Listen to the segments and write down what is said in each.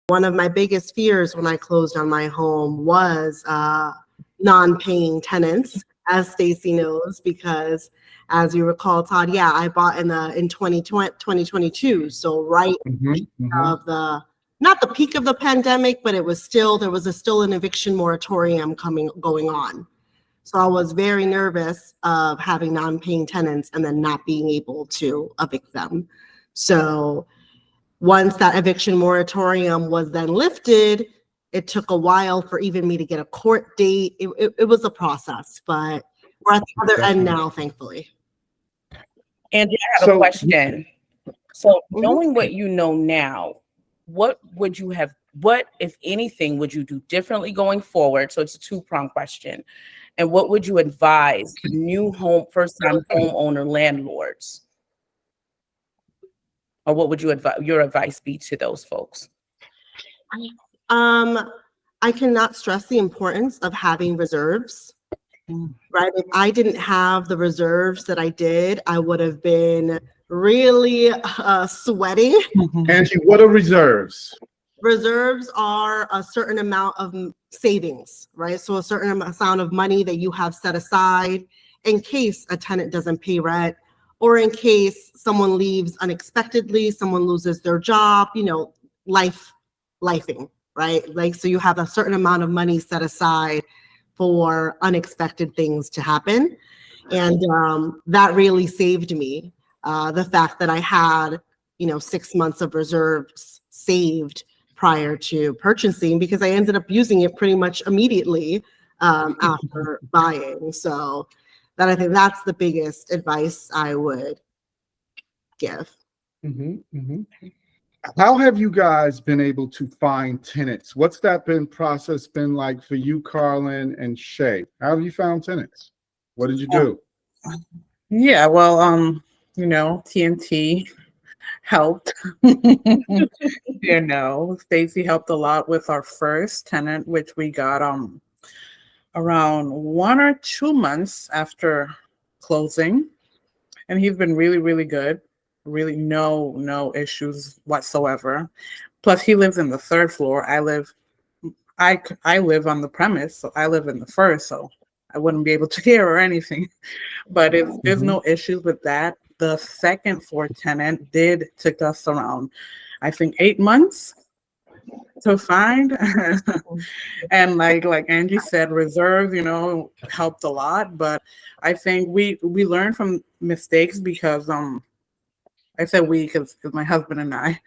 One of my biggest fears when I closed on my home was non-paying tenants, as Stacy knows, because as you recall, Todd, yeah, I bought in 2022. So right of the, not the peak of the pandemic, but it was still, there was still an eviction moratorium going on. So I was very nervous of having non-paying tenants and then not being able to evict them. So once that eviction moratorium was then lifted, it took a while for even me to get a court date. It was a process, but we're at the other end now, thankfully. Angie, I have a question. So knowing what you know now, what, if anything, would you do differently going forward? So it's a two-pronged question. And what would you advise new first-time homeowner landlords? Or what would your advice be to those folks? I cannot stress the importance of having reserves, right? If I didn't have the reserves that I did, I would have been really sweating. Angie, what are reserves? Reserves are a certain amount of savings, right? So a certain amount of money that you have set aside in case a tenant doesn't pay rent, or in case someone leaves unexpectedly, someone loses their job, lifing, right? Like, so you have a certain amount of money set aside for unexpected things to happen. And that really saved me. The fact that I had, 6 months of reserves saved prior to purchasing, because I ended up using it pretty much immediately after buying. So I think that's the biggest advice I would give. How have you guys been able to find tenants? What's that process been like for you, Carlin and Shay? How have you found tenants? What did you do? Yeah, well, TNT helped. Stacy helped a lot with our first tenant, which we got around 1 or 2 months after closing, and he's been really, really good. Really no issues whatsoever. Plus, he lives in the 3rd floor. I live on the premise, so I live in the 1st, so I wouldn't be able to hear or anything. But there's no issues with that. The 2nd floor tenant took us around, I think, 8 months to find. And like Angie said, reserve, helped a lot. But I think we learned from mistakes, because I said we because my husband and I,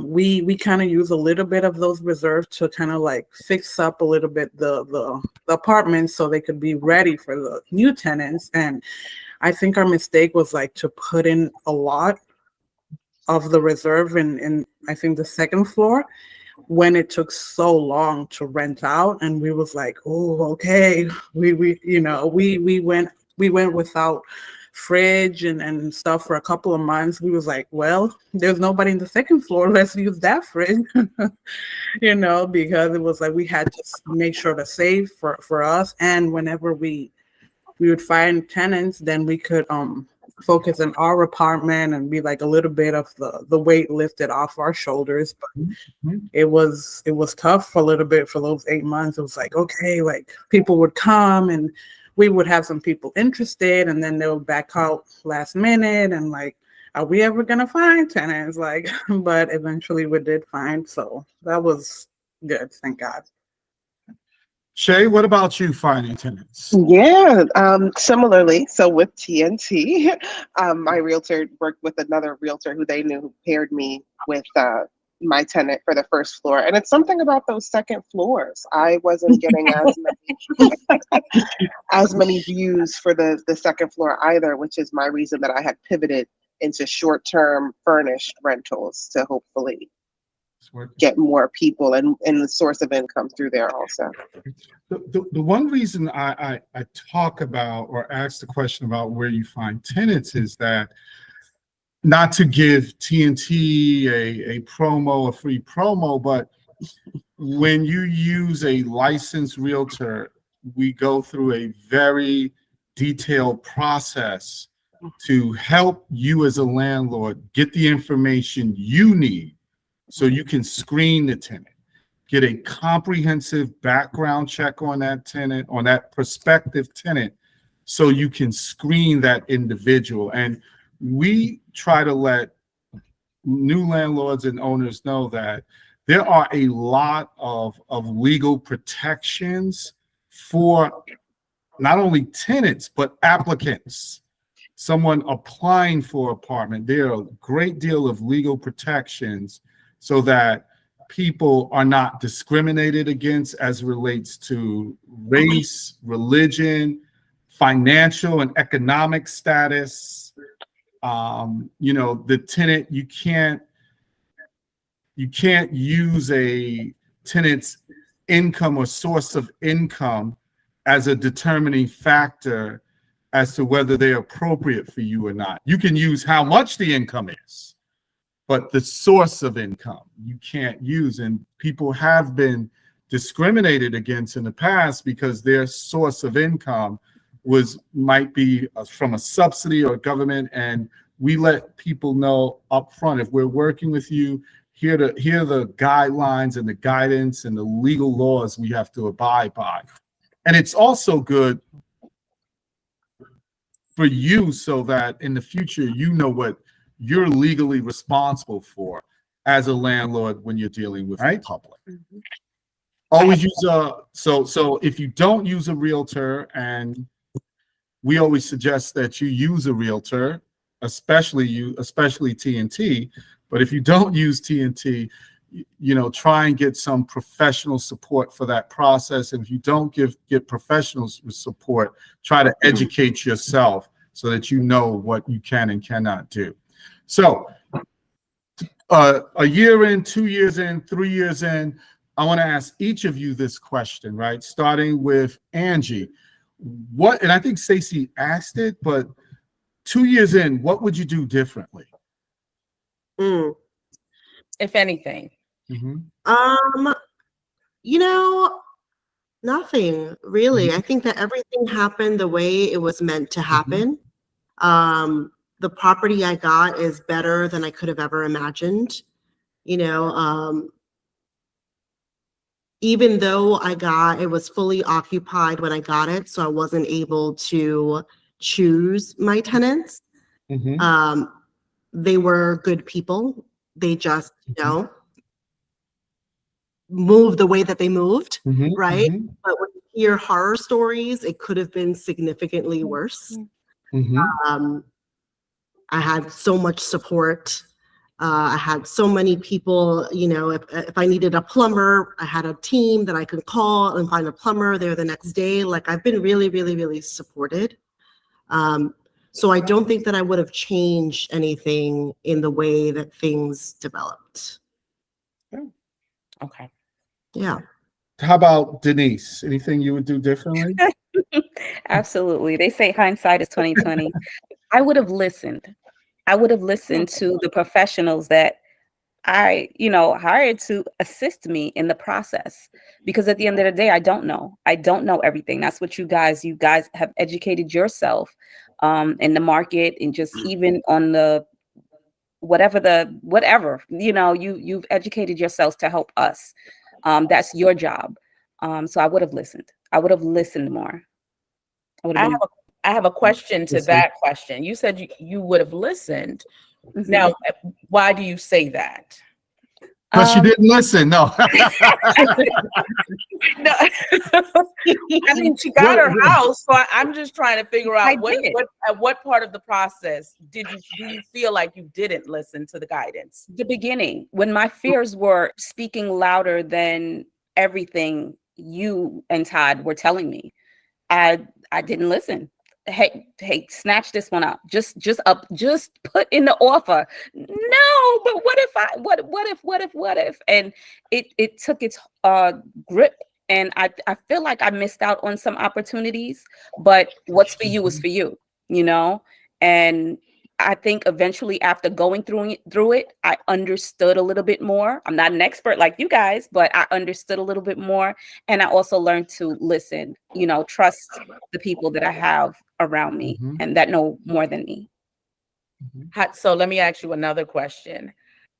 we kind of use a little bit of those reserves to kind of like fix up a little bit the apartments so they could be ready for the new tenants. And I think our mistake was like to put in a lot of the reserve in I think the 2nd floor, when it took so long to rent out. And we was like, oh, okay, we went without fridge and stuff for a couple of months. We was like, well, there's nobody in the 2nd floor, let's use that fridge. Because it was like we had to make sure to save for us, and whenever we would find tenants, then we could focus on our apartment and be like a little bit of the weight lifted off our shoulders. But it was tough for a little bit for those 8 months. It was like, okay, like people would come and we would have some people interested, and then they would back out last minute, and like, are we ever gonna find tenants? Like, but eventually we did find, so that was good, thank God. Shay, what about you finding tenants? Yeah, similarly. So with TNT, my realtor worked with another realtor who they knew, who paired me with my tenant for the 1st floor. And it's something about those 2nd floors. I wasn't getting as many views for the 2nd floor either, which is my reason that I had pivoted into short-term furnished rentals to hopefully get more people and the source of income through there also. The one reason I talk about or ask the question about where you find tenants is that, not to give TNT a free promo, but when you use a licensed realtor, we go through a very detailed process to help you as a landlord get the information you need so you can screen the tenant, get a comprehensive background check on that tenant, on that prospective tenant, so you can screen that individual. And we try to let new landlords and owners know that there are a lot of legal protections for not only tenants, but applicants. Someone applying for apartment, there are a great deal of legal protections so that people are not discriminated against as relates to race, religion, financial and economic status. The tenant, you can't use a tenant's income or source of income as a determining factor as to whether they're appropriate for you or not. You can use how much the income is, but the source of income you can't use. And people have been discriminated against in the past because their source of income might be from a subsidy or government. And we let people know up front, if we're working with you, here are the guidelines and the guidance and the legal laws we have to abide by. And it's also good for you so that in the future, you know what you're legally responsible for as a landlord when you're dealing with the public. Mhm. Always use so if you don't use a realtor, and we always suggest that you use a realtor, especially TNT, but if you don't use TNT, try and get some professional support for that process. And if you don't get professional support, try to educate yourself so that you know what you can and cannot do. So a year in, 2 years in, 3 years in, I want to ask each of you this question, right? Starting with Angie. And I think Stacey asked it, but 2 years in, what would you do differently? If anything. Mm-hmm. Nothing really. Mm-hmm. I think that everything happened the way it was meant to happen. Mm-hmm. The property I got is better than I could have ever imagined. Even though it was fully occupied when I got it, so I wasn't able to choose my tenants. Mm-hmm. They were good people. They just, moved the way that they moved, Mm-hmm. right? Mm-hmm. But when you hear horror stories, it could have been significantly worse. Mm-hmm. I had so much support. I had so many people, if I needed a plumber, I had a team that I could call and find a plumber there the next day. Like, I've been really, really, really supported. So I don't think that I would have changed anything in the way that things developed. Okay. Yeah. How about Denise? Anything you would do differently? Absolutely. They say hindsight is 2020. I would have listened. I would have listened to the professionals that I, hired to assist me in the process, because at the end of the day, I don't know everything. That's what you guys have educated yourself in the market, and just even on the whatever, you've educated yourselves to help us. That's your job. So I would have listened. I would have listened more. I have a question to that question. You said you would have listened. Mm-hmm. Now, why do you say that? Because she didn't listen. No. No. I mean, she got her house, so I'm just trying to figure out at what part of the process do you feel like you didn't listen to the guidance? The beginning, when my fears were speaking louder than everything you and Todd were telling me, I didn't listen. Hey, snatch this one up. Just put in the offer. No, but what if? And it took its grip, and I feel like I missed out on some opportunities. But what's for you is for you, And I think eventually, after going through it, I understood a little bit more. I'm not an expert like you guys, but I understood a little bit more. And I also learned to listen, trust the people that I have around me and that know more than me. So let me ask you another question.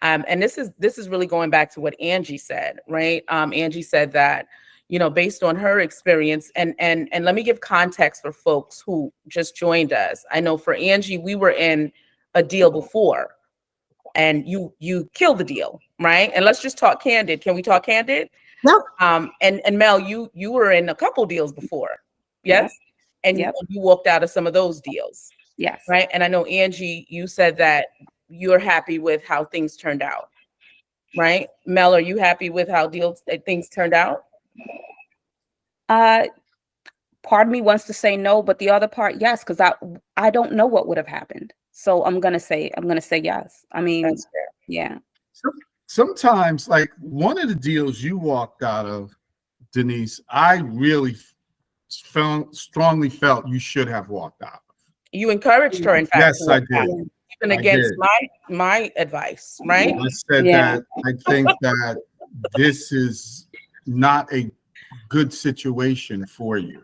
And this is really going back to what Angie said, right? Angie said that, you know, based on her experience, and let me give context for folks who just joined us. I know for Angie, we were in a deal before, and you killed the deal, right? And let's just talk candid. Can we talk candid? No. And Mel, you were in a couple deals before, yes? And Yep. you walked out of some of those deals, Yes. right? And I know Angie, you said that you're happy with how things turned out, right? Mel, are you happy with how things turned out? Part of me wants to say no, but the other part, yes, because I don't know what would have happened. So I'm gonna say yes. I mean, That's fair. yeah. Sometimes, like one of the deals you walked out of, Denise, I really strongly felt you should have walked out. You encouraged her, in fact. Yes, I did. Even I against did. my advice, right? I said Yeah. that I think that this is not a good situation for you.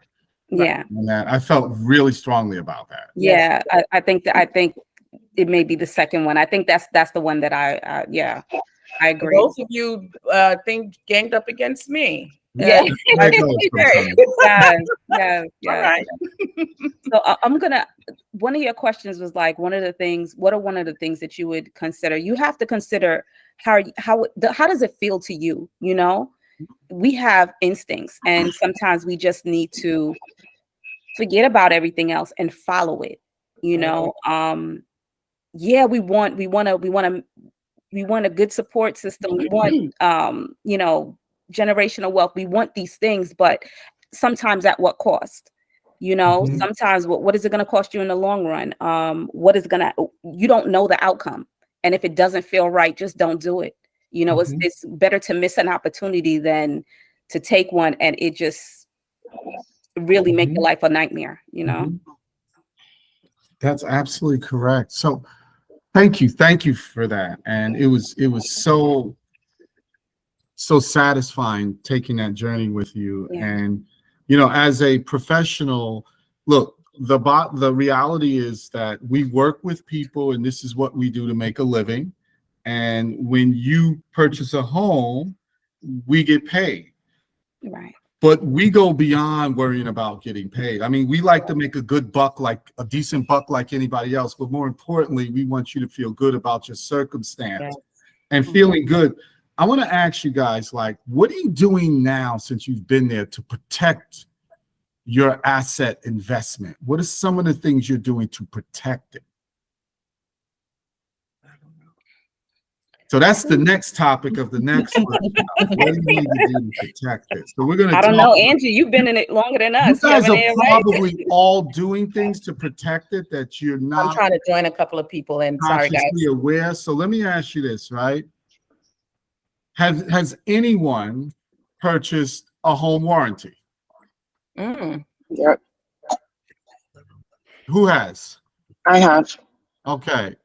Yeah. And that I felt really strongly about that. Yeah. I think it may be the second one. I think that's the one that I agree. Both of you think ganged up against me. Yeah. That goes sometimes. Yes. All right. So I'm gonna. One of your questions was like, what are one of the things that you would consider? You have to consider how does it feel to you? You know, we have instincts, and sometimes we just need to forget about everything else and follow it. You know, yeah, we want a good support system. We want, you know, generational wealth. We want these things, but sometimes at what cost? You know, Mhm. sometimes what is it going to cost you in the long run? You don't know the outcome. And if it doesn't feel right, just don't do it. You know, it's better to miss an opportunity than to take one and it just really make your life a nightmare, you know? That's absolutely correct. So thank you for that. And it was so satisfying taking that journey with you. Yeah. And you know, as a professional, look, the reality is that we work with people and this is what we do to make a living. And when you purchase a home, we get paid. Right. But we go beyond worrying about getting paid. I mean, we like to make a good buck, like a decent buck like anybody else. But more importantly, we want you to feel good about your circumstance and feeling good. I want to ask you guys, like, what are you doing now since you've been there to protect your asset investment? What are some of the things you're doing to protect it? So that's the next topic of the next workshop. What do you need to do to protect it? So we're going to I don't know, Angie, you've been in it longer than us. You guys are haven't you, right? probably all doing things to protect it that you're I'm not trying to join a couple of people in. Sorry, guys. consciously aware. So let me ask you this, right? Has anyone purchased a home warranty? Yep, Who has? I have. Okay.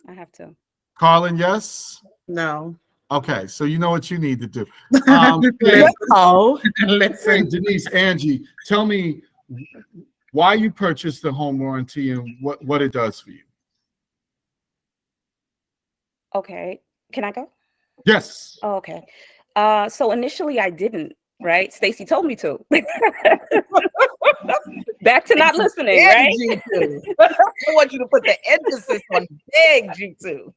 I have to. Carlin, yes? No. Okay, so you know what you need to do. Listen. Hey, Denise, Angie, tell me why you purchased the home warranty and what it does for you. Okay. Can I go? Yes. Oh, okay. So initially I didn't, right? Stacy told me to. Back to not listening, right? G2. I want you to put the emphasis on big G2.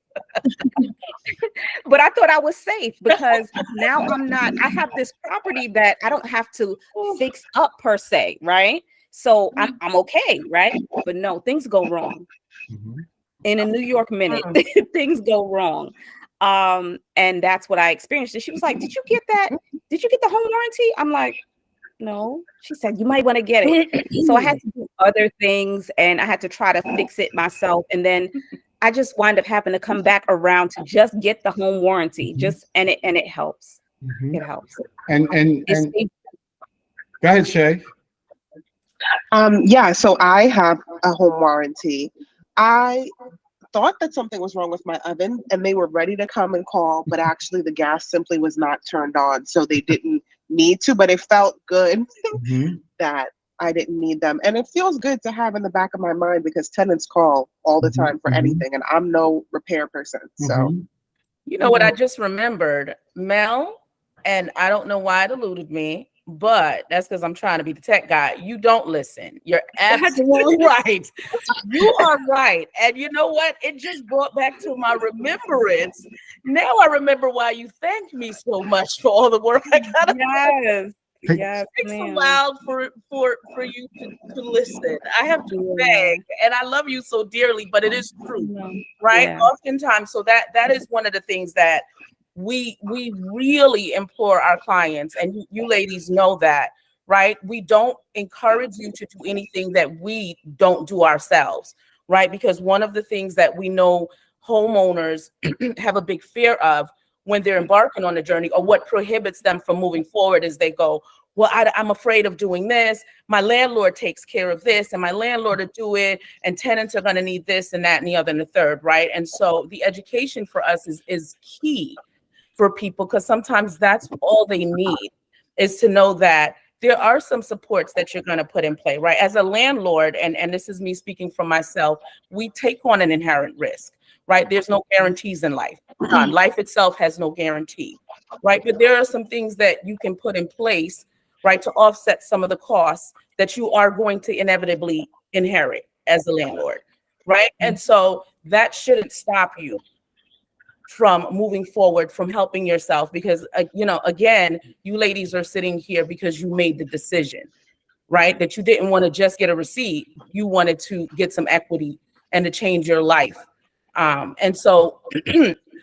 But I thought I was safe because now I have this property that I don't have to fix up per se, right? So I'm okay, right? But no, things go wrong. In a New York minute, things go wrong. And that's what I experienced. And she was like, did you get that? Did you get the home warranty? I'm like, no. She said, you might want to get it. So I had to do other things and I had to try to fix it myself. And then I just wind up having to come back around to just get the home warranty. And it helps. It helps. And go ahead, Shay. Yeah, so I have a home warranty. I thought that something was wrong with my oven and they were ready to come and call, but actually the gas simply was not turned on. So they didn't need to, but it felt good that I didn't need them. And it feels good to have in the back of my mind because tenants call all the time for anything and I'm no repair person. So You know what I just remembered? Mel, and I don't know why it eluded me, but that's because I'm trying to be the tech guy. You don't listen. You're absolutely right. You are right. And you know what? It just brought back to my remembrance. Now I remember why you thanked me so much for all the work I got. Yes. Hey, Yes, Takes a ma'am. while for you to listen. I have to Yeah. beg, and I love you so dearly, but it is true, No. right? Yeah. Oftentimes, so that is one of the things that we really implore our clients, and you ladies know that, right? We don't encourage you to do anything that we don't do ourselves, right? Because one of the things that we know homeowners have a big fear of when they're embarking on a journey, or what prohibits them from moving forward, is they go, well, I'm afraid of doing this. My landlord takes care of this, and my landlord will do it, and tenants are going to need this and that and the other and the third, right? And so the education for us is key for people, because sometimes that's all they need, is to know that there are some supports that you're going to put in play, right? As a landlord, and this is me speaking for myself, we take on an inherent risk, right? There's no guarantees in life. None. Life itself has no guarantee, right? But there are some things that you can put in place, right, to offset some of the costs that you are going to inevitably inherit as a landlord, right? And so that shouldn't stop you from moving forward, from helping yourself, because again, you ladies are sitting here because you made the decision, right? That you didn't want to just get a receipt, you wanted to get some equity and to change your life. And so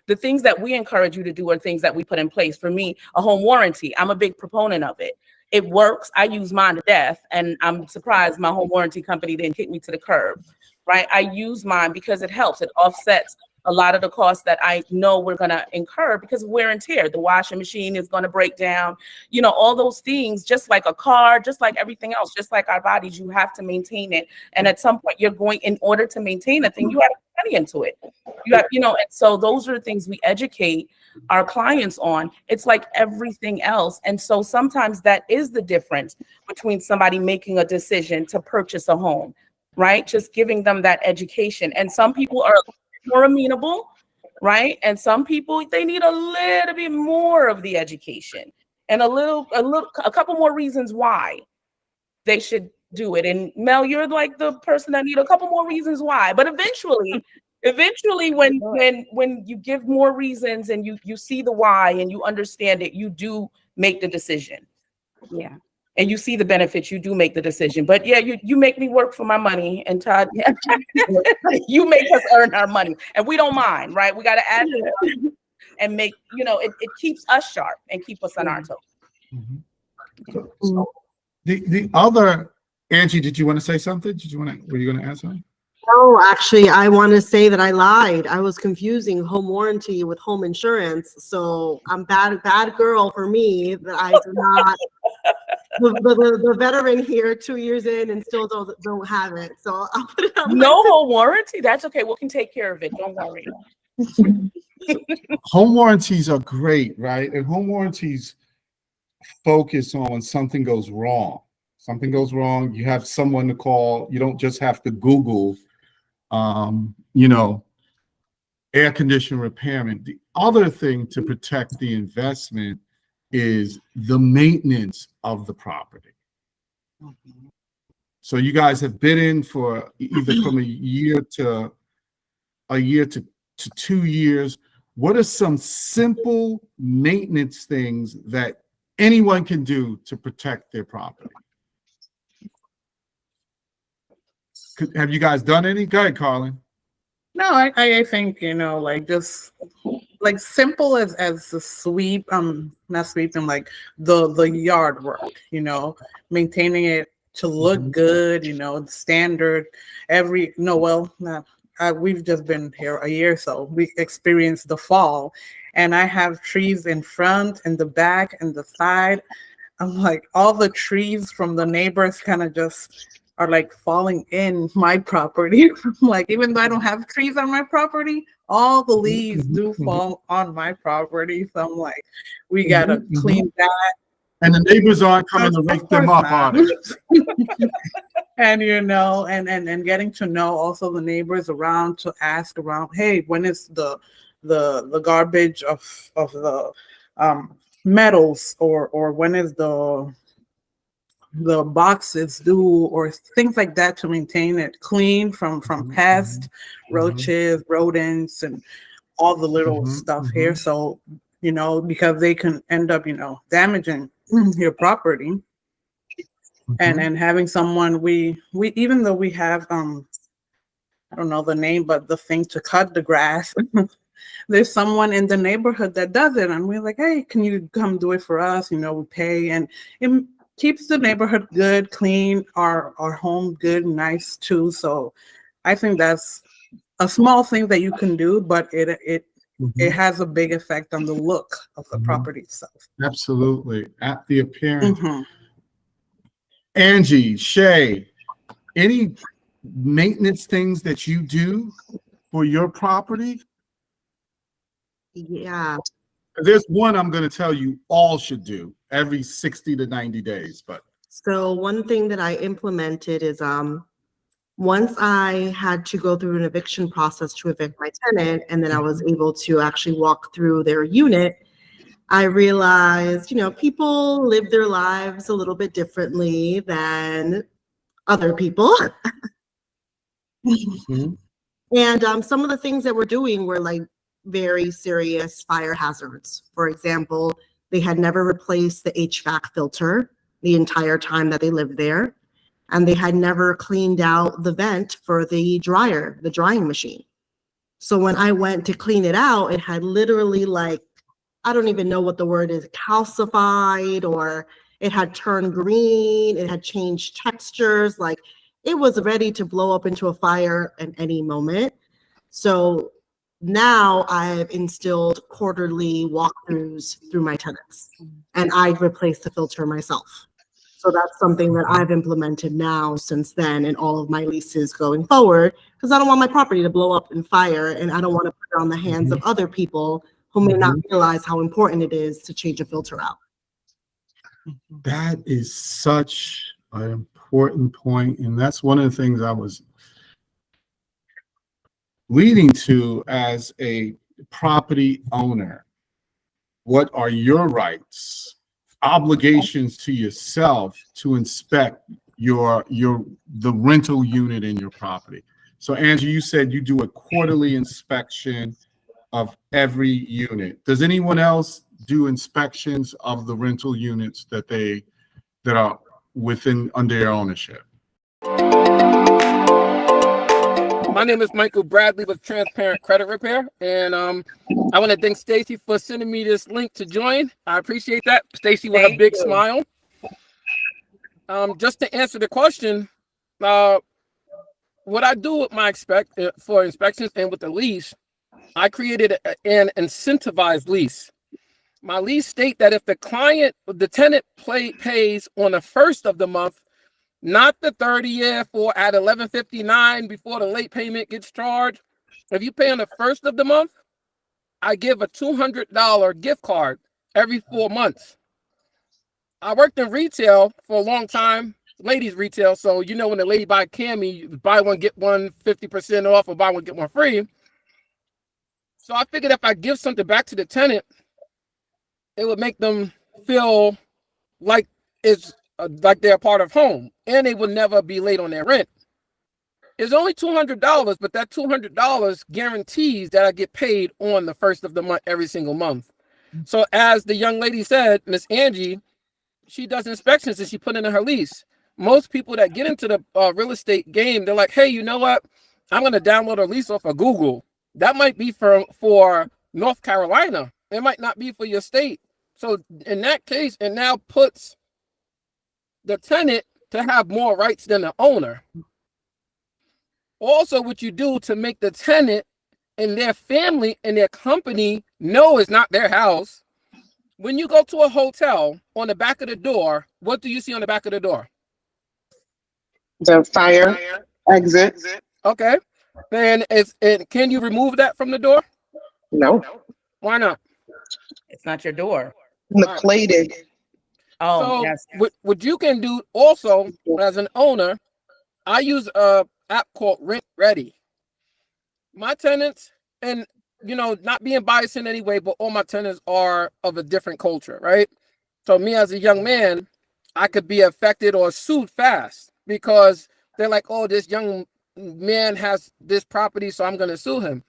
the things that we encourage you to do are things that we put in place. For me, a home warranty, I'm a big proponent of it. It works. I use mine to death, and I'm surprised my home warranty company didn't kick me to the curb, right? I use mine because it helps. It offsets a lot of the costs that I know we're going to incur because of wear and tear. The washing machine is going to break down, all those things, just like a car, just like everything else, just like our bodies, you have to maintain it. And at some point in order to maintain a thing, you have to put money into it. And so those are the things we educate our clients on. It's like everything else. And so sometimes that is the difference between somebody making a decision to purchase a home, right? Just giving them that education. And some people are more amenable, right? And some people, they need a little bit more of the education and a couple more reasons why they should do it. And Mel, you're like the person that need a couple more reasons why. But eventually when you give more reasons and you see the why and you understand it, you do make the decision. Yeah. And you see the benefits, you do make the decision. But yeah, you make me work for my money, and Todd, you make us earn our money, and we don't mind, right? We got to add it up and make, it keeps us sharp and keep us on our toes. Mm-hmm. So the other, Angie, did you want to say something? Were you going to add something? No, actually, I want to say that I lied. I was confusing home warranty with home insurance. So I'm bad girl for me that I do not. The veteran here 2 years in and still don't have it. So I'll put it on. No home warranty? That's okay. We can take care of it. Don't worry. Home warranties are great, right? And home warranties focus on when something goes wrong. Something goes wrong, you have someone to call. You don't just have to Google, air conditioner repairman. The other thing to protect the investment is the maintenance of the property. So you guys have bid in for either from a year to 2 years. What are some simple maintenance things that anyone can do to protect their property? Have you guys done any? Go ahead, Carlin. No, I think, just like simple as the sweep, not sweeping, like the yard work, maintaining it to look good, standard. We've just been here a year, so we experienced the fall, and I have trees in front and the back and the side. I'm like, all the trees from the neighbors kind of just are like falling in my property. Like, even though I don't have trees on my property, all the leaves do fall on my property. So I'm like, we gotta clean that. And the neighbors aren't coming to wake them up, are they? And and getting to know also the neighbors around, to ask around, hey, when is the the garbage of the metals, or when is the boxes due, or things like that, to maintain it clean from past roaches, rodents, and all the little stuff here. So, because they can end up, damaging your property. And having someone, we even though we have I don't know the name, but the thing to cut the grass, there's someone in the neighborhood that does it, and we're like, hey, can you come do it for us? We pay, and it keeps the neighborhood good, clean, our home good, nice too. So I think that's a small thing that you can do, but it has a big effect on the look of the property itself. Absolutely. At the appearance. Angie, Shay, any maintenance things that you do for your property? Yeah. There's one I'm going to tell you all should do every 60 to 90 days. But So one thing that I implemented is once I had to go through an eviction process to evict my tenant, and then I was able to actually walk through their unit, I realized, people live their lives a little bit differently than other people. And some of the things that we're doing were like very serious fire hazards. For example, they had never replaced the HVAC filter the entire time that they lived there. And they had never cleaned out the vent for the drying machine. So when I went to clean it out, it had literally I don't even know what the word is, calcified, or it had turned green, it had changed textures, it was ready to blow up into a fire at any moment. So now I've instilled quarterly walkthroughs through my tenants, and I've replaced the filter myself. So that's something that I've implemented now since then in all of my leases going forward, because I don't want my property to blow up in fire, and I don't want to put it on the hands of other people who may not realize how important it is to change a filter out. that is such an important point, and that's one of the things I was leading to as a property owner. What are your rights, obligations to yourself to inspect the rental unit in your property? So Angie, you said you do a quarterly inspection of every unit. Does anyone else do inspections of the rental units that are under your ownership? My name is Michael Bradley with Transparent Credit Repair, and I want to thank Stacy for sending me this link to join. I appreciate that. Stacy with a big smile. Just to answer the question, what I do with my for inspections and with the lease, I created an incentivized lease. My lease state that if the tenant pays on the first of the month, not the 30th or at 11:59 before the late payment gets charged. If you pay on the first of the month, I give a $200 gift card every 4 months. I worked in retail for a long time, ladies retail. So, when the lady buy a cami, you buy one, get one 50% off, or buy one, get one free. So I figured if I give something back to the tenant, it would make them feel like like they're a part of home, and they will never be late on their rent. It's only $200, but that $200 guarantees that I get paid on the first of the month every single month. So as the young lady said, Miss Angie, she does inspections and she put in her lease. Most people that get into the real estate game, they're like, hey, you know what? I'm going to download a lease off of Google. That might be for North Carolina. It might not be for your state. So in that case, it now puts the tenant to have more rights than the owner. Also, what you do to make the tenant and their family and their company know it's not their house. When you go to a hotel, on the back of the door, what do you see on the back of the door? The fire exit. Okay. And can you remove that from the door? No. Why not? It's not your door. The plated. Oh, So yes. what you can do also as an owner, I use a app called Rent Ready. My tenants, and not being biased in any way, but all my tenants are of a different culture, right? So me as a young man, I could be affected or sued fast because they're like, oh, this young man has this property, so I'm going to sue him.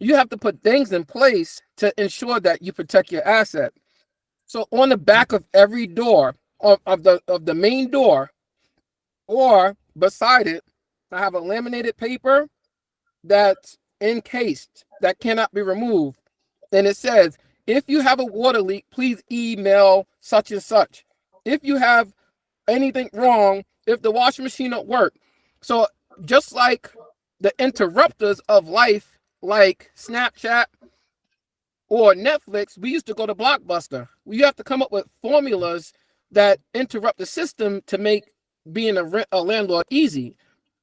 You have to put things in place to ensure that you protect your asset. So on the back of every door of the main door or beside it, I have a laminated paper that's encased that cannot be removed. And it says, if you have a water leak, please email such and such. If you have anything wrong, if the washing machine don't work. So just like the interrupters of life, like Snapchat or Netflix, we used to go to Blockbuster. We have to come up with formulas that interrupt the system to make being a landlord easy.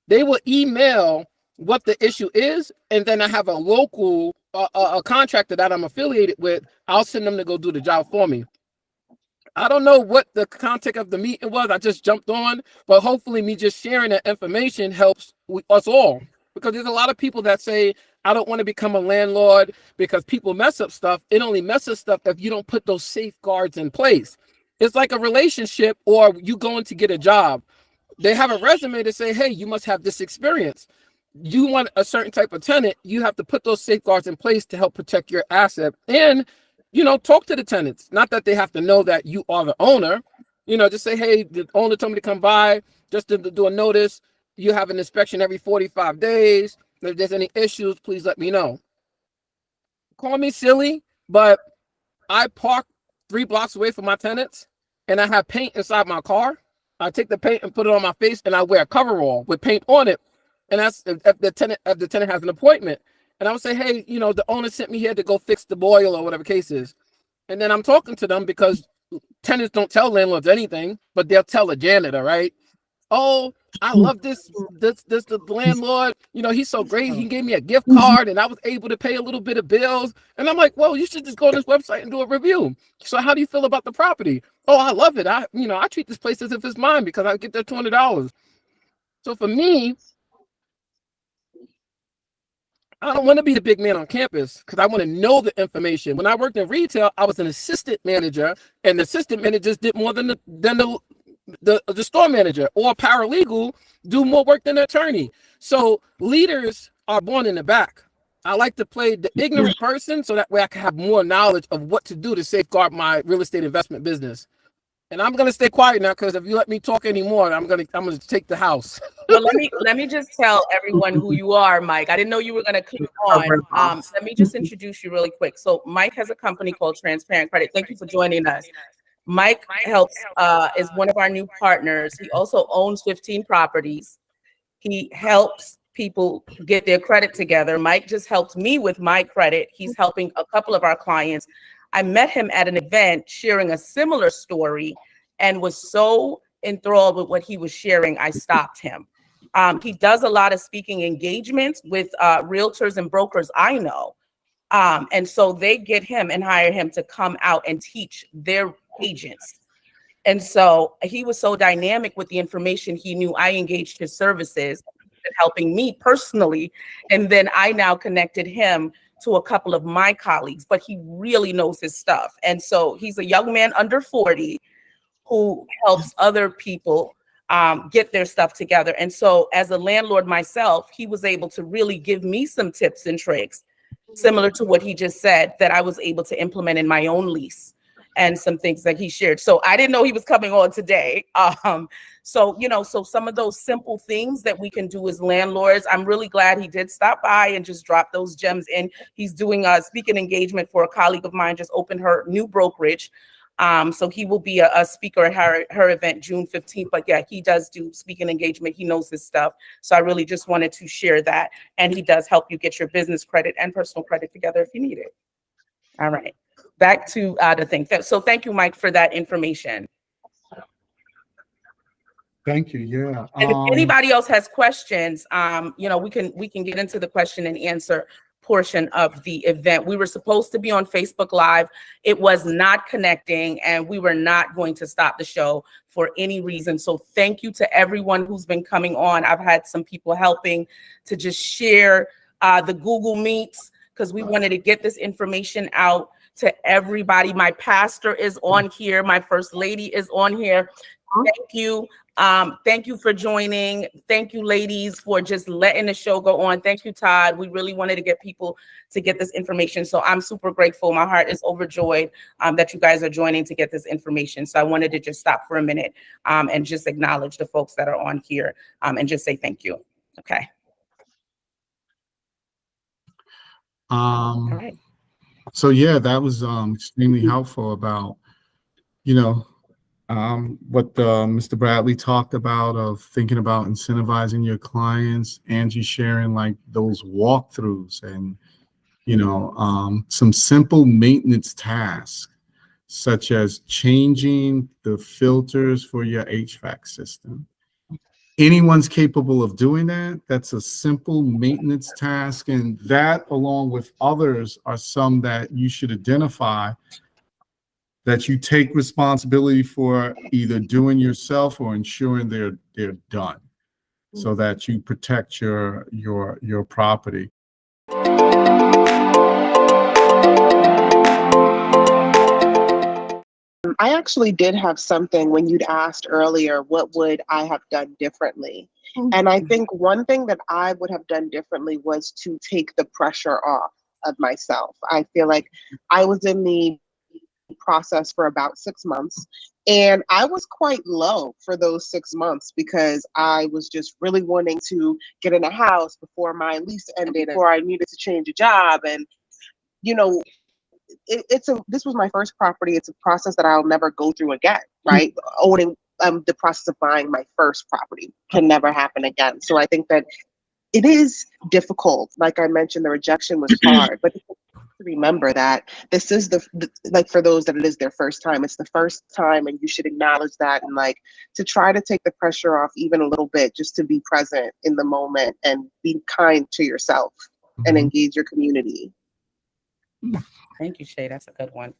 They will email what the issue is, and then I have a local a contractor that I'm affiliated with. I'll send them to go do the job for me. I don't know what the context of the meeting was. I just jumped on, but hopefully me just sharing that information helps us all, because there's a lot of people that say, I don't want to become a landlord because people mess up stuff. It only messes stuff if you don't put those safeguards in place. It's like a relationship or you going to get a job. They have a resume to say, hey, you must have this experience. You want a certain type of tenant, you have to put those safeguards in place to help protect your asset. And, talk to the tenants. Not that they have to know that you are the owner. Just say, hey, the owner told me to come by just to do a notice. You have an inspection every 45 days. If there's any issues, please let me know. Call me silly, but I park 3 blocks away from my tenants and I have paint inside my car. I take the paint and put it on my face and I wear a coverall with paint on it. And that's if the tenant has an appointment. And I would say, hey, the owner sent me here to go fix the boil or whatever case is. And then I'm talking to them because tenants don't tell landlords anything, but they'll tell a janitor, right? Oh, I love this the landlord. He's so great. He gave me a gift card and I was able to pay a little bit of bills. And I'm like, well, you should just go on this website and do a review. So how do you feel about the property? Oh, I love it. I treat this place as if it's mine because I get there $200. So for me, I don't want to be the big man on campus because I want to know the information. When I worked in retail, I was an assistant manager, and the assistant managers did more than the store manager, or a paralegal do more work than an attorney. So leaders are born in the back. I like to play the ignorant person so that way I can have more knowledge of what to do to safeguard my real estate investment business. And I'm gonna stay quiet now because if you let me talk anymore, I'm gonna take the house. Well, let me just tell everyone who you are, Mike. I didn't know you were gonna come on. Let me just introduce you really quick. So Mike has a company called Transparent Credit. Thank you for joining us. Mike helps is one of our new partners. He also owns 15 properties. He helps people get their credit together. Mike just helped me with my credit. He's helping a couple of our clients. I met him at an event sharing a similar story and was so enthralled with what he was sharing, I stopped him. He does a lot of speaking engagements with realtors and brokers I know. And so they get him and hire him to come out and teach their agents. And so he was so dynamic with the information he knew. I engaged his services in helping me personally. And then I now connected him to a couple of my colleagues, but he really knows his stuff. And so he's a young man under 40 who helps other people get their stuff together. And so as a landlord myself, he was able to really give me some tips and tricks, similar to what he just said, that I was able to implement in my own lease and some things that he shared. So I didn't know he was coming on today. So some of those simple things that we can do as landlords, I'm really glad he did stop by and just drop those gems in. He's doing a speaking engagement for a colleague of mine, just opened her new brokerage. So he will be a speaker at her event June 15th. But yeah, he does do speaking engagement. He knows his stuff. So I really just wanted to share that. And he does help you get your business credit and personal credit together if you need it. All right. Back to the thing. So thank you, Mike, for that information. Thank you. Yeah. And if anybody else has questions, we can get into the question and answer portion of the event. We were supposed to be on Facebook Live. It was not connecting, and we were not going to stop the show for any reason. So thank you to everyone who's been coming on. I've had some people helping to just share the Google Meets because we wanted to get this information out to everybody. My pastor is on here. My first lady is on here. Thank you. Thank you for joining. Thank you, ladies, for just letting the show go on. Thank you, Todd. We really wanted to get people to get this information. So I'm super grateful. My heart is overjoyed that you guys are joining to get this information. So I wanted to just stop for a minute and just acknowledge the folks that are on here and just say thank you. Okay. All right. So yeah, that was extremely helpful about, what Mr. Bradley talked about of thinking about incentivizing your clients, Angie sharing like those walkthroughs and, some simple maintenance tasks, such as changing the filters for your HVAC system. Anyone's capable of doing that. That's a simple maintenance task. And that, along with others, are some that you should identify that you take responsibility for either doing yourself or ensuring they're done, so that you protect your property. I actually did have something when you'd asked earlier, what would I have done differently? And I think one thing that I would have done differently was to take the pressure off of myself. I feel like I was in the process for about 6 months, and I was quite low for those 6 months because I was just really wanting to get in a house before my lease ended, before I needed to change a job. And this was my first property. It's a process that I'll never go through again, right? Owning the process of buying my first property can never happen again. So I think that it is difficult. Like I mentioned, the rejection was hard, but remember that this is like for those that it is their first time, it's the first time, and you should acknowledge that, and like to try to take the pressure off even a little bit, just to be present in the moment and be kind to yourself and engage your community. Thank you, Shay. That's a good one.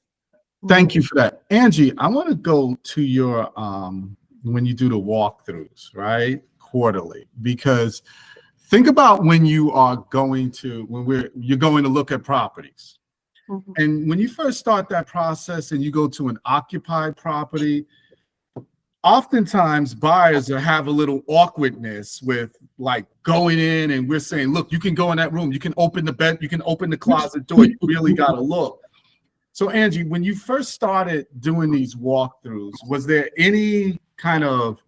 Thank you for that. Angie, I want to go to your when you do the walkthroughs, right? Quarterly, because think about when you are going to you're going to look at properties. And when you first start that process and you go to an occupied property, oftentimes buyers have a little awkwardness with like going in, and we're saying, look, you can go in that room, you can open the bed, you can open the closet door, you really got to look. So Angie, when you first started doing these walkthroughs, was there any kind of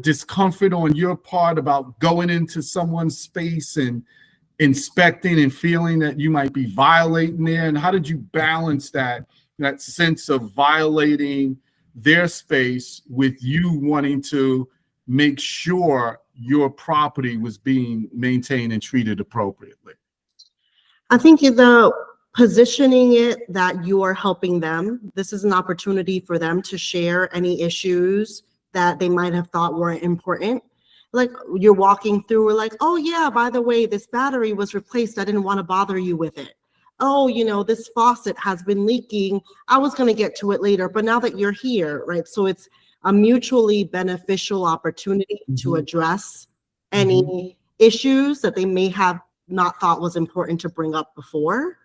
discomfort on your part about going into someone's space and inspecting and feeling that you might be violating there? And how did you balance that sense of violating their space with you wanting to make sure your property was being maintained and treated appropriately? I think the positioning it that you are helping them. This is an opportunity for them to share any issues that they might have thought weren't important. Like you're walking through, we're like, oh yeah, by the way, this battery was replaced. I didn't want to bother you with it. Oh, this faucet has been leaking. I was going to get to it later, but now that you're here, right? So it's a mutually beneficial opportunity to address any issues that they may have not thought was important to bring up before.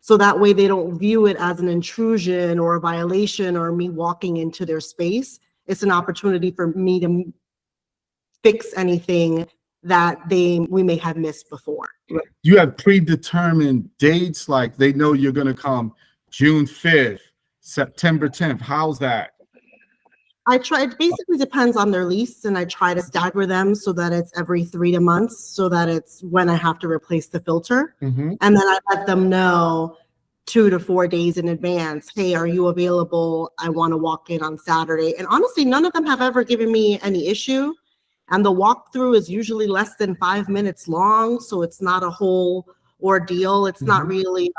So that way they don't view it as an intrusion or a violation or me walking into their space. It's an opportunity for me to fix anything that we may have missed before. You have predetermined dates, like they know you're going to come June 5th, September 10th. How's that? It basically depends on their lease, and I try to stagger them so that it's every 3 months, so that it's when I have to replace the filter. And then I let them know 2 to 4 days in advance, hey, are you available? I want to walk in on Saturday. And honestly, none of them have ever given me any issue. And the walkthrough is usually less than 5 minutes long, so it's not a whole ordeal. It's not really,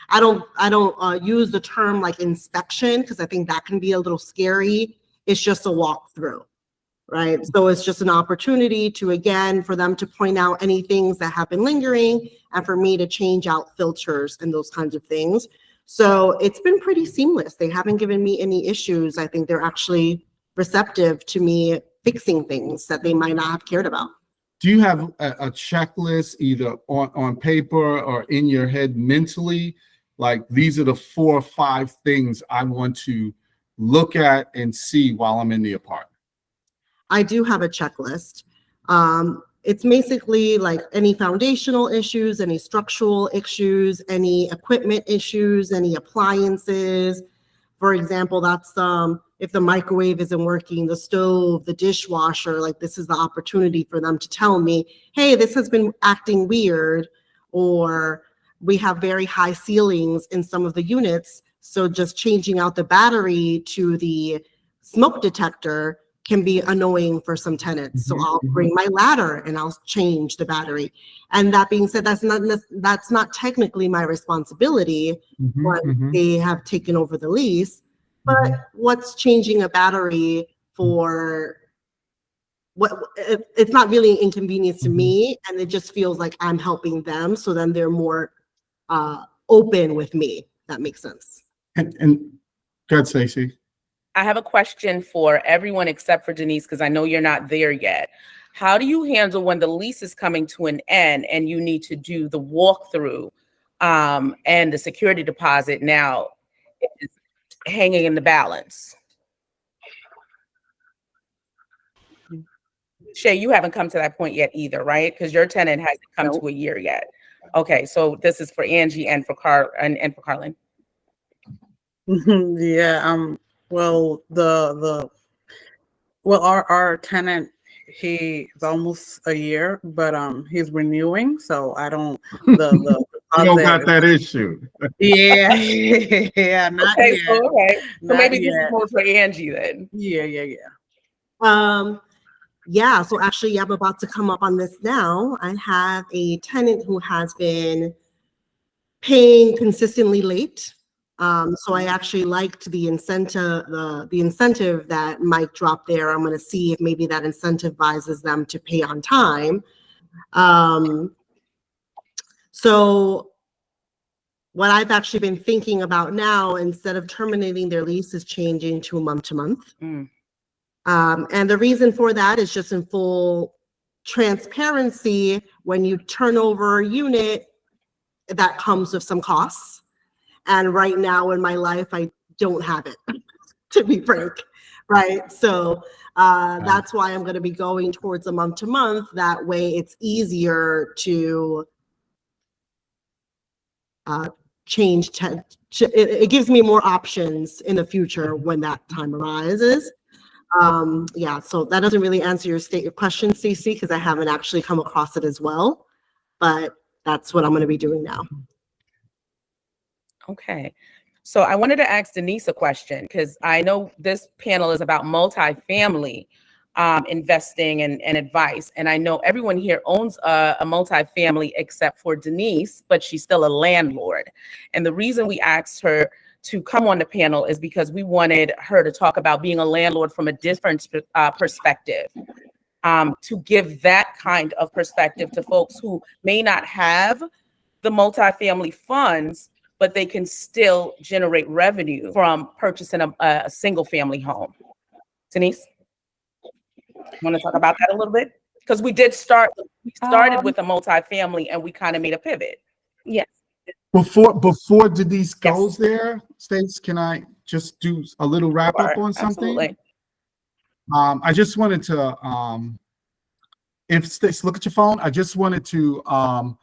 I don't use the term like inspection, because I think that can be a little scary. It's just a walkthrough, right? So it's just an opportunity to, again, for them to point out any things that have been lingering and for me to change out filters and those kinds of things. So it's been pretty seamless. They haven't given me any issues. I think they're actually receptive to me fixing things that they might not have cared about. do you have a checklist either on paper or in your head mentally? Like, these are the 4 or 5 things I want to look at and see while I'm in the apartment. I do have a checklist. It's basically like any foundational issues, any structural issues, any equipment issues, any appliances. For example, that's if the microwave isn't working, the stove, the dishwasher, like this is the opportunity for them to tell me, hey, this has been acting weird, or we have very high ceilings in some of the units. So just changing out the battery to the smoke detector can be annoying for some tenants. So I'll bring my ladder and I'll change the battery. And that being said, that's not technically my responsibility when they have taken over the lease. But what's changing a battery for? It's not really an inconvenience to me, and it just feels like I'm helping them. So then they're more open with me. That makes sense. And go ahead, Stacey. I have a question for everyone except for Denise, because I know you're not there yet. How do you handle when the lease is coming to an end and you need to do the walkthrough and the security deposit now is hanging in the balance? Shay, you haven't come to that point yet either, right? Because your tenant hasn't come to a year yet. Okay, so this is for Angie and for Carlin. Yeah. Well, our tenant, he's almost a year, but he's renewing, so I don't. You don't got that issue. Yeah, yeah, not okay, yet. so, okay. So maybe yet. this is more for Angie then. Yeah. Yeah, so actually, I'm about to come up on this now. I have a tenant who has been paying consistently late. So I actually liked the incentive that Mike dropped there. I'm going to see if maybe that incentivizes them to pay on time. So what I've actually been thinking about now, instead of terminating their lease, is changing to month to month. And the reason for that is just in full transparency. When you turn over a unit, that comes with some costs. And right now in my life, I don't have it, to be frank, right? So that's why I'm going to be going towards a month to month. That way it's easier to change. It gives me more options in the future when that time arises. Yeah, so that doesn't really answer your question, Stacey, because I haven't actually come across it as well. But that's what I'm going to be doing now. Okay. So I wanted to ask Denise a question, because I know this panel is about multifamily investing and advice. And I know everyone here owns a multifamily except for Denise, but she's still a landlord. And the reason we asked her to come on the panel is because we wanted her to talk about being a landlord from a different perspective, to give that kind of perspective to folks who may not have the multifamily funds, but they can still generate revenue from purchasing a single family home. Denise, want to talk about that a little bit? Because we started with a multifamily and we kind of made a pivot. Yes. Before Denise goes there, Stace, can I just do a little wrap up on something? Absolutely. I just wanted to, if Stace, look at your phone. I just wanted to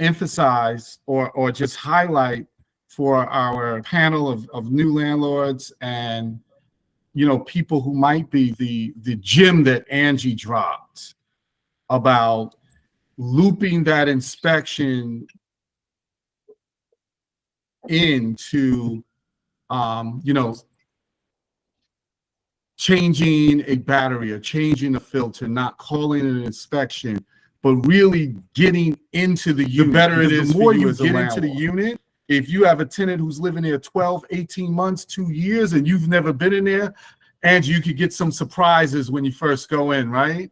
emphasize or just highlight for our panel of new landlords and people who might be the gem that Angie dropped about looping that inspection into changing a battery or changing a filter, not calling it an inspection, but really getting into the unit. The better it is, the more you get into the unit. If you have a tenant who's living there 12, 18 months, 2 years, and you've never been in there, and you could get some surprises when you first go in, right?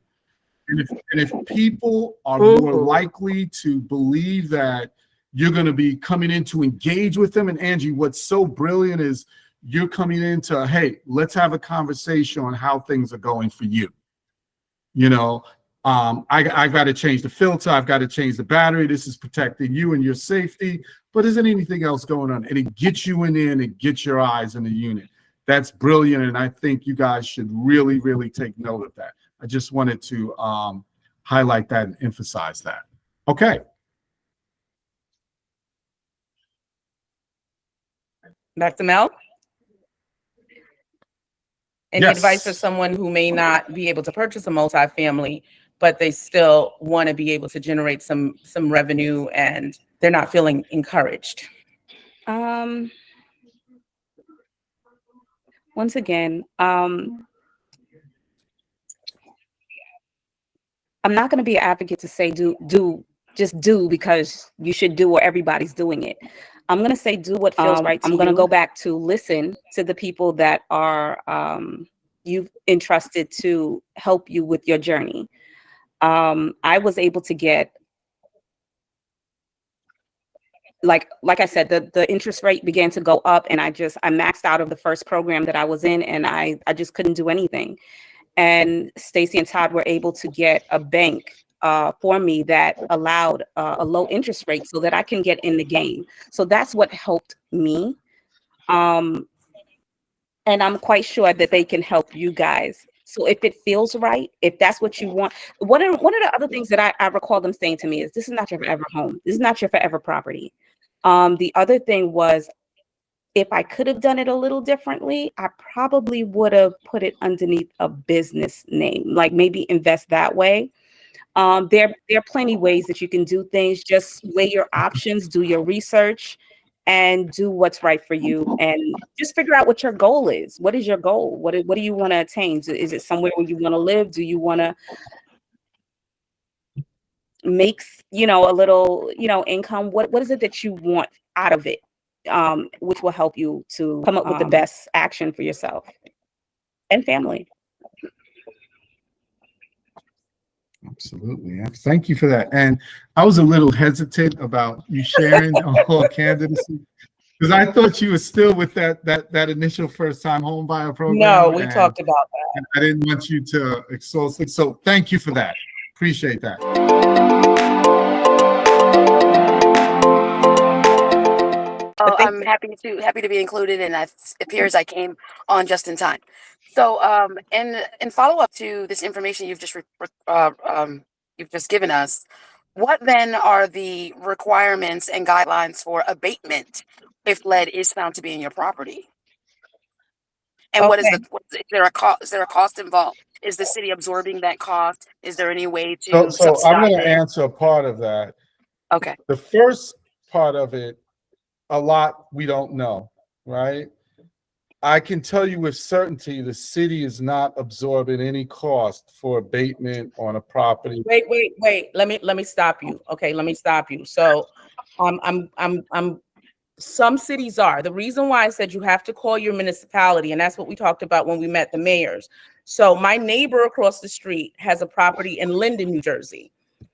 And if people are more likely to believe that you're going to be coming in to engage with them, and Angie, what's so brilliant is you're coming into, hey, let's have a conversation on how things are going for you. I got to change the filter. I've got to change the battery. This is protecting you and your safety. But isn't anything else going on? And it gets you in there and it gets your eyes in the unit. That's brilliant. And I think you guys should really, really take note of that. I just wanted to highlight that and emphasize that. Okay. Back to Mel. Any Yes. advice for someone who may not be able to purchase a multifamily, but they still want to be able to generate some revenue and they're not feeling encouraged? Once again, I'm not going to be an advocate to say just do because you should do or everybody's doing it. I'm going to say do what feels right to you. I'm going to go back to listen to the people that are you've entrusted to help you with your journey. I was able to get, like I said, the interest rate began to go up, and I maxed out of the first program that I was in, and I just couldn't do anything. And Stacy and Todd were able to get a bank for me that allowed a low interest rate so that I can get in the game. So that's what helped me. And I'm quite sure that they can help you guys. So if it feels right, if that's what you want, one of the other things that I recall them saying to me is, this is not your forever home. This is not your forever property. The other thing was, if I could have done it a little differently, I probably would have put it underneath a business name, like maybe invest that way. There are plenty ways that you can do things. Just weigh your options, do your research, and do what's right for you. And just figure out what your goal is. What is your goal? What do you want to attain? Is it somewhere where you want to live? Do you want to make, a little, income? What is it that you want out of it? Which will help you to come up with the best action for yourself and family. Absolutely. Thank you for that. And I was a little hesitant about you sharing all candidacy because I thought you were still with that initial first-time home buyer program. No, we talked about that. I didn't want you to exhaust it. So thank you for that. Appreciate that. Oh, I'm happy to be included, and it appears I came on just in time. So, in follow up to this information you've just given us, what then are the requirements and guidelines for abatement if lead is found to be in your property? And Okay. is there a cost? Is there a cost involved? Is the city absorbing that cost? Is there any way to So I'm subsidize going to it? answer a part of that. Okay. The first part of it, a lot we don't know, right? I can tell you with certainty the city is not absorbing any cost for abatement on a property. Wait. Let me stop you. Okay, let me stop you. So I'm some cities are. The reason why I said you have to call your municipality, and that's what we talked about when we met the mayors. So my neighbor across the street has a property in Linden, New Jersey.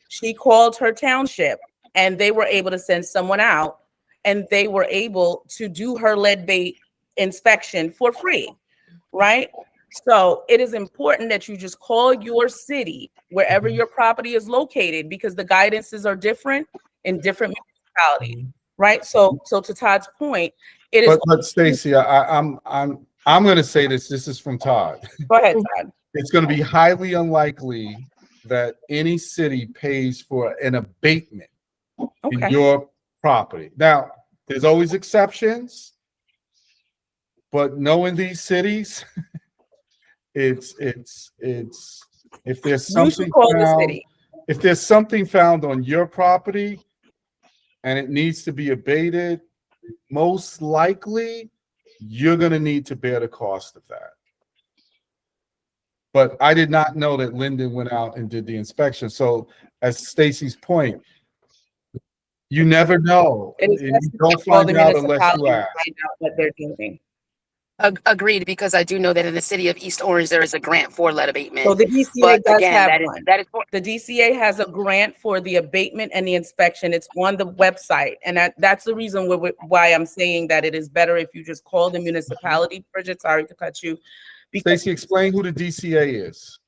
She called her township and they were able to send someone out, and they were able to do her lead bait inspection for free, right? So it is important that you just call your city, wherever your property is located, because the guidances are different in different municipalities, right? So to Todd's point, it is. But Stacy, I'm going to say this. This is from Todd. Go ahead, Todd. It's going to be highly unlikely that any city pays for an abatement in your property. Now, there's always exceptions, but knowing these cities, it's if there's something found, if there's something found on your property and it needs to be abated, most likely you're going to need to bear the cost of that. But I did not know that Linden went out and did the inspection. So as Stacy's point, you never know. You don't find out unless you ask. Find out what they're doing. Agreed, because I do know that in the city of East Orange there is a grant for lead abatement. So the DCA does have one. That is the DCA has a grant for the abatement and the inspection. It's on the website, and that's the reason why I'm saying that it is better if you just call the municipality. Bridget, sorry to cut you. Stacey, explain who the DCA is.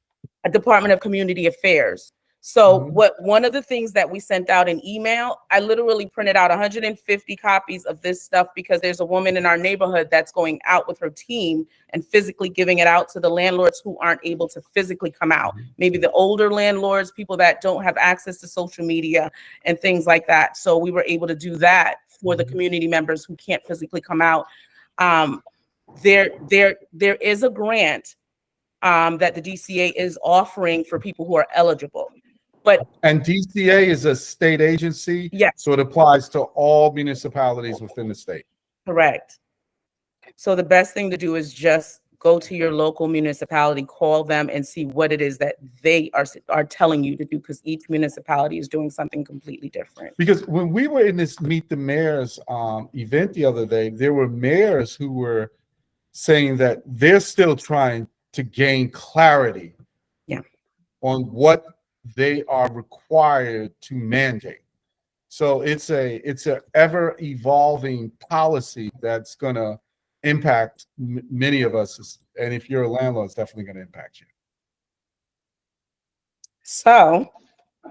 a Department of Community Affairs. So one of the things that we sent out in email, I literally printed out 150 copies of this stuff because there's a woman in our neighborhood that's going out with her team and physically giving it out to the landlords who aren't able to physically come out. Maybe the older landlords, people that don't have access to social media and things like that. So we were able to do that for the community members who can't physically come out. There is a grant that the DCA is offering for people who are eligible. And DCA is a state agency, yes, so it applies to all municipalities within the state. Correct. So the best thing to do is just go to your local municipality, call them, and see what it is that they are telling you to do, because each municipality is doing something completely different. Because when we were in this Meet the Mayors event the other day, there were mayors who were saying that they're still trying to gain clarity on what they are required to mandate. So it's a ever evolving policy that's going to impact many of us. And if you're a landlord, it's definitely going to impact you. So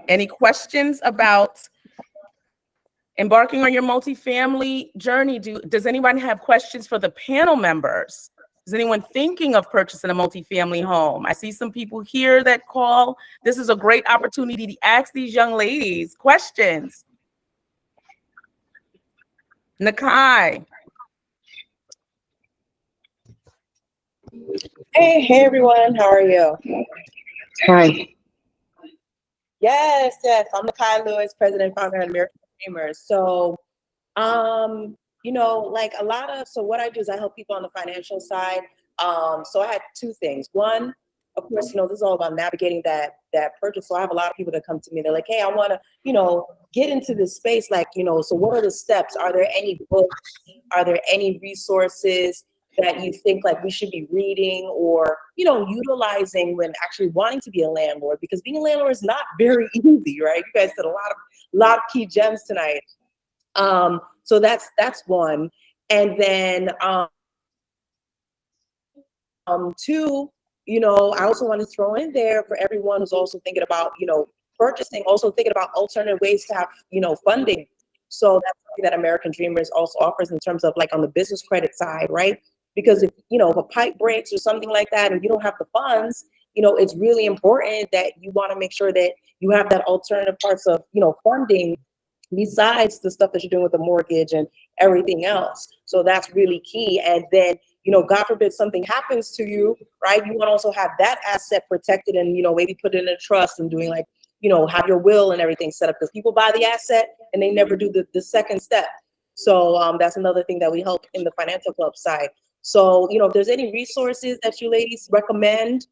any questions about embarking on your multifamily journey? Does anyone have questions for the panel members? Is anyone thinking of purchasing a multifamily home? I see some people here that call. This is a great opportunity to ask these young ladies questions. Nakai. Hey everyone, how are you? Hi. Yes, I'm Nakai Lewis, president and founder of American Dreamers. So, like so what I do is I help people on the financial side. So I had two things. One, of course, this is all about navigating that purchase. So I have a lot of people that come to me. They're like, hey, I want to, get into this space. Like, so what are the steps? Are there any books? Are there any resources that you think like we should be reading or, utilizing when actually wanting to be a landlord? Because being a landlord is not very easy, right? You guys said a lot of key gems tonight. So that's one. And then two, I also want to throw in there for everyone who's also thinking about, purchasing, also thinking about alternative ways to have, funding. So that's something that American Dreamers also offers in terms of like on the business credit side, right? Because if, if a pipe breaks or something like that and you don't have the funds, it's really important that you want to make sure that you have that alternative parts of, funding besides the stuff that you're doing with the mortgage and everything else. So that's really key. And then, God forbid something happens to you, right? You want to also have that asset protected and, maybe put it in a trust and doing like, have your will and everything set up, because people buy the asset and they never do the second step. So that's another thing that we help in the financial club side. So, if there's any resources that you ladies recommend,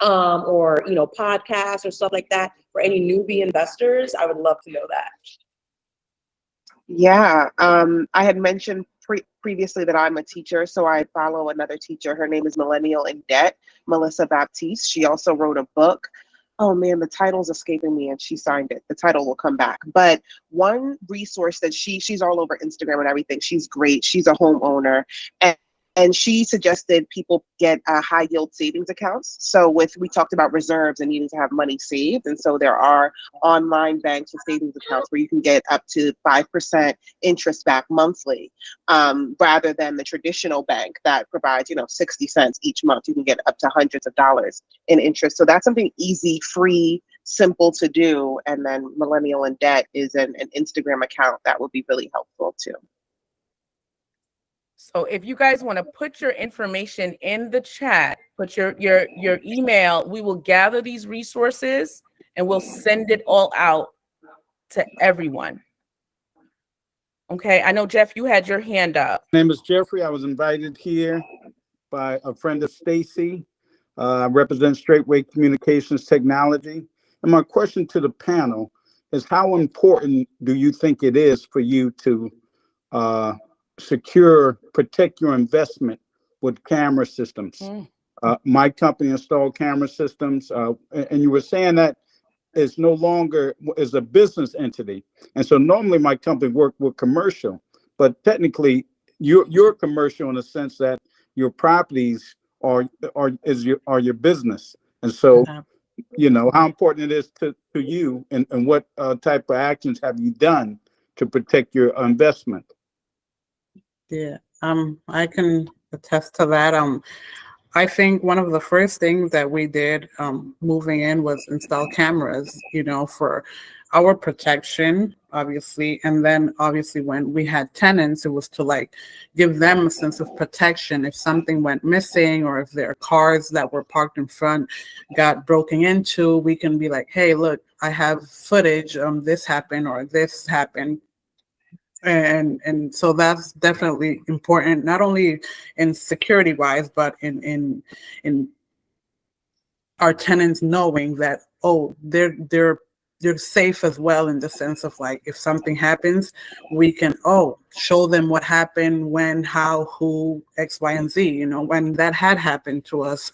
or, podcasts or stuff like that for any newbie investors, I would love to know that. Yeah, I had mentioned previously that I'm a teacher, so I follow another teacher. Her name is Millennial in Debt, Melissa Baptiste. She also wrote a book. Oh man, the title's escaping me, and she signed it. The title will come back. But one resource that she's all over Instagram and everything. She's great. She's a homeowner, and she suggested people get high yield savings accounts. So we talked about reserves and needing to have money saved. And so there are online banks with savings accounts where you can get up to 5% interest back monthly, rather than the traditional bank that provides, 60 cents each month. You can get up to hundreds of dollars in interest. So that's something easy, free, simple to do. And then Millennial in Debt is an Instagram account that would be really helpful too. So if you guys want to put your information in the chat, put your email, we will gather these resources and we'll send it all out to everyone. Okay, I know Jeff, you had your hand up. My name is Jeffrey. I was invited here by a friend of Stacy. I represent Straightway Communications Technology. And my question to the panel is, how important do you think it is for you to protect your investment with camera systems? My company installed camera systems, and you were saying that it's no longer is a business entity. And so normally my company worked with commercial, but technically you're commercial in the sense that your properties are your business. And so how important it is to you, and what type of actions have you done to protect your investment? Yeah, I can attest to that. I think one of the first things that we did moving in was install cameras, for our protection, obviously. And then obviously when we had tenants, it was to like give them a sense of protection. If something went missing or if their cars that were parked in front got broken into, we can be like, hey, look, I have footage, this happened or this happened. And so that's definitely important, not only in security wise, but in our tenants knowing that, oh, they're safe as well, in the sense of like, if something happens, we can show them what happened, when, how, who, X, Y, and Z. When that had happened to us,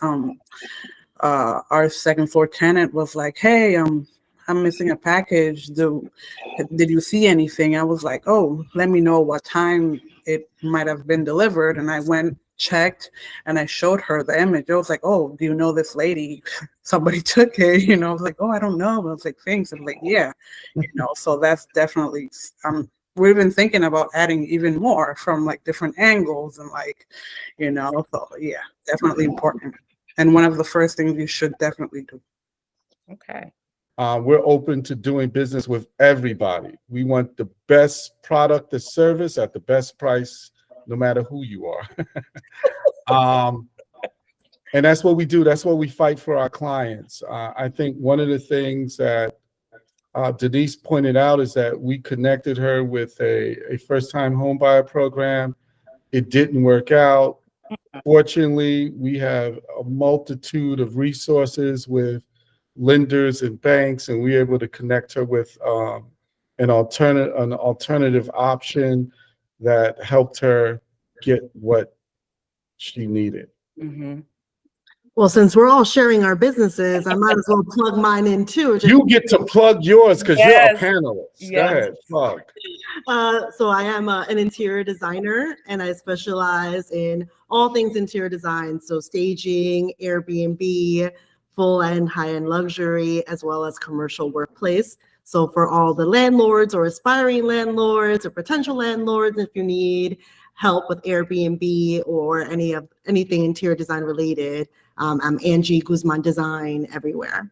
our second floor tenant was like, hey, I'm missing a package. Did you see anything? I was like, oh, let me know what time it might have been delivered. And I went, checked, and I showed her the image. I was like, oh, do you know this lady? Somebody took it. I was like, oh, I don't know. I was like, thanks. I'm like, yeah. So that's definitely, we've been thinking about adding even more from like different angles and like, so yeah, definitely important. And one of the first things you should definitely do. Okay. We're open to doing business with everybody. We want the best product or service at the best price, no matter who you are. And that's what we do. That's what we fight for our clients. I think one of the things that Denise pointed out is that we connected her with a first-time homebuyer program. It didn't work out. Fortunately, we have a multitude of resources with lenders and banks, and we were able to connect her with an alternative option that helped her get what she needed. Mm-hmm. Well, since we're all sharing our businesses, I might as well plug mine in too. You get to plug yours because you're a panelist. Yes. Go ahead, plug. So I am an interior designer, and I specialize in all things interior design. So staging, Airbnb, full and high-end luxury, as well as commercial workplace. So for all the landlords or aspiring landlords or potential landlords, if you need help with Airbnb or anything interior design related, I'm Angie Guzman Design everywhere.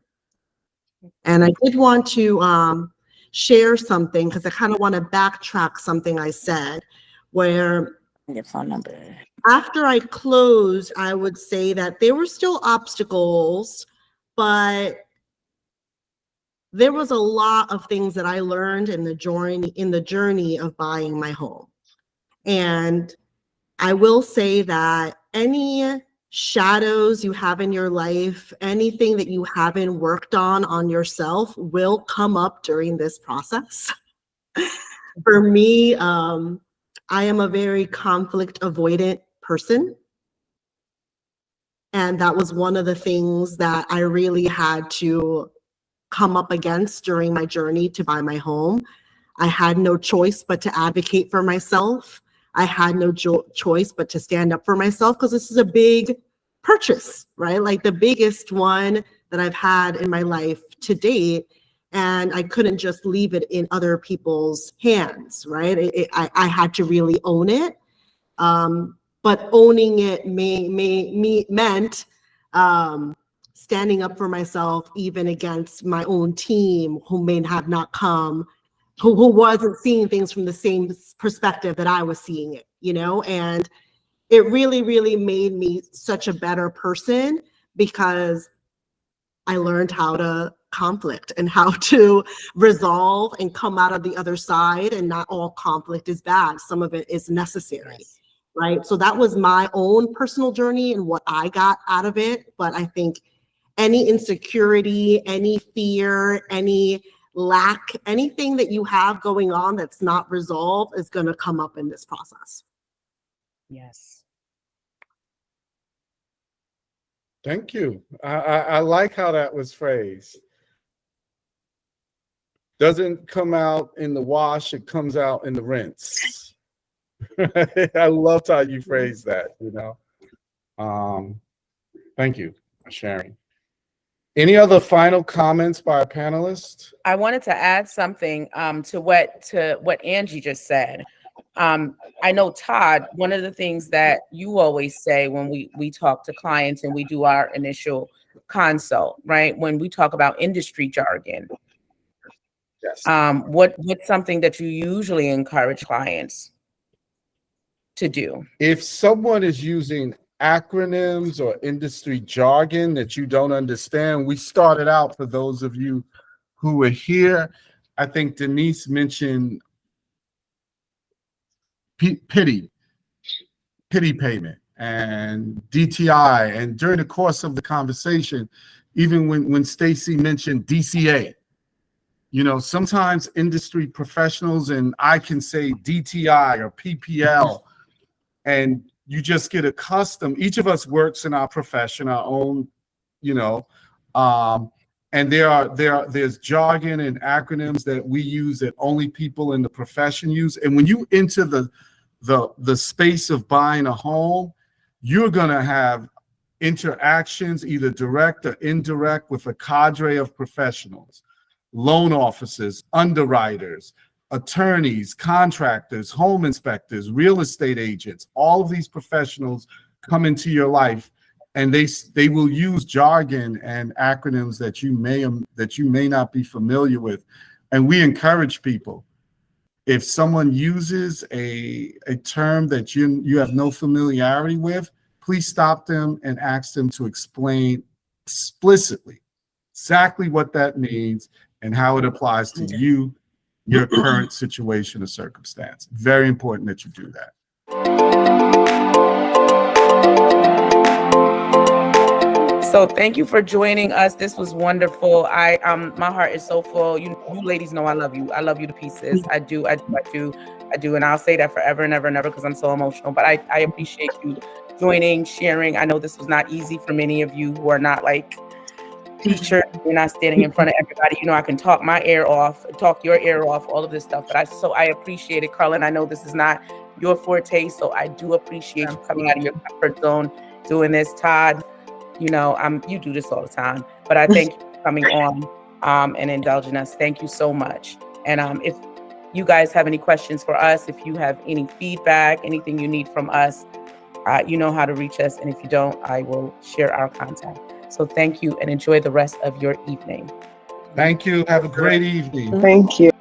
And I did want to share something because I kind of want to backtrack something I said, where Your phone number. after I closed, I would say that there were still obstacles, but there was a lot of things that I learned in the journey of buying my home. And I will say that any shadows you have in your life, anything that you haven't worked on yourself will come up during this process. For me, I am a very conflict avoidant person. And that was one of the things that I really had to come up against during my journey to buy my home. I had no choice but to advocate for myself. I had no choice but to stand up for myself, because this is a big purchase, right? Like the biggest one that I've had in my life to date. And I couldn't just leave it in other people's hands, right? I had to really own it. But owning it meant standing up for myself, even against my own team who may have not come, who wasn't seeing things from the same perspective that I was seeing it, and it really, really made me such a better person, because I learned how to conflict and how to resolve and come out of the other side. And not all conflict is bad. Some of it is necessary. Yes. Right. So that was my own personal journey and what I got out of it. But I think any insecurity, any fear, any lack, anything that you have going on that's not resolved is going to come up in this process. Yes. Thank you. I like how that was phrased. Doesn't come out in the wash, it comes out in the rinse. I loved how you phrased that, Thank you for sharing. Any other final comments by our panelists? I wanted to add something to what Angie just said. I know, Todd, one of the things that you always say when we talk to clients and we do our initial consult, right? When we talk about industry jargon, Yes. what's something that you usually encourage clients to do? If someone is using acronyms or industry jargon that you don't understand, we started out, for those of you who were here, I think Denise mentioned pity payment and DTI. And during the course of the conversation, even when Stacy mentioned DCA, you know, sometimes industry professionals, and I can say DTI or PPL, and you just get accustomed. Each of us works in our profession, our own, you know, and there's jargon and acronyms that we use that only people in the profession use. And when you enter the space of buying a home, you're gonna have interactions, either direct or indirect, with a cadre of professionals, loan officers, underwriters, attorneys, contractors, home inspectors, real estate agents. All of these professionals come into your life, and they will use jargon and acronyms that you may not be familiar with. And we encourage people, if someone uses a term that you have no familiarity with, please stop them and ask them to explain explicitly exactly what that means and how it applies to you, your current situation or circumstance. Very important that you do that. So thank you for joining us. This was wonderful. My heart is so full. You ladies know I love you. I love you to pieces. I do. And I'll say that forever and ever and ever, because I'm so emotional. But I appreciate you joining, sharing. I know this was not easy for many of you who are not like teachers. You're not standing in front of everybody. You know, I can talk my ear off, talk your ear off, all of this stuff. But I appreciate it, Carlin. I know this is not your forte, so I do appreciate you coming out of your comfort zone, doing this. Todd, you know, you do this all the time, but I thank you for coming on and indulging us. Thank you so much. And if you guys have any questions for us, if you have any feedback, anything you need from us, you know how to reach us. And if you don't, I will share our contact. So thank you, and enjoy the rest of your evening. Thank you. Have a great evening. Thank you.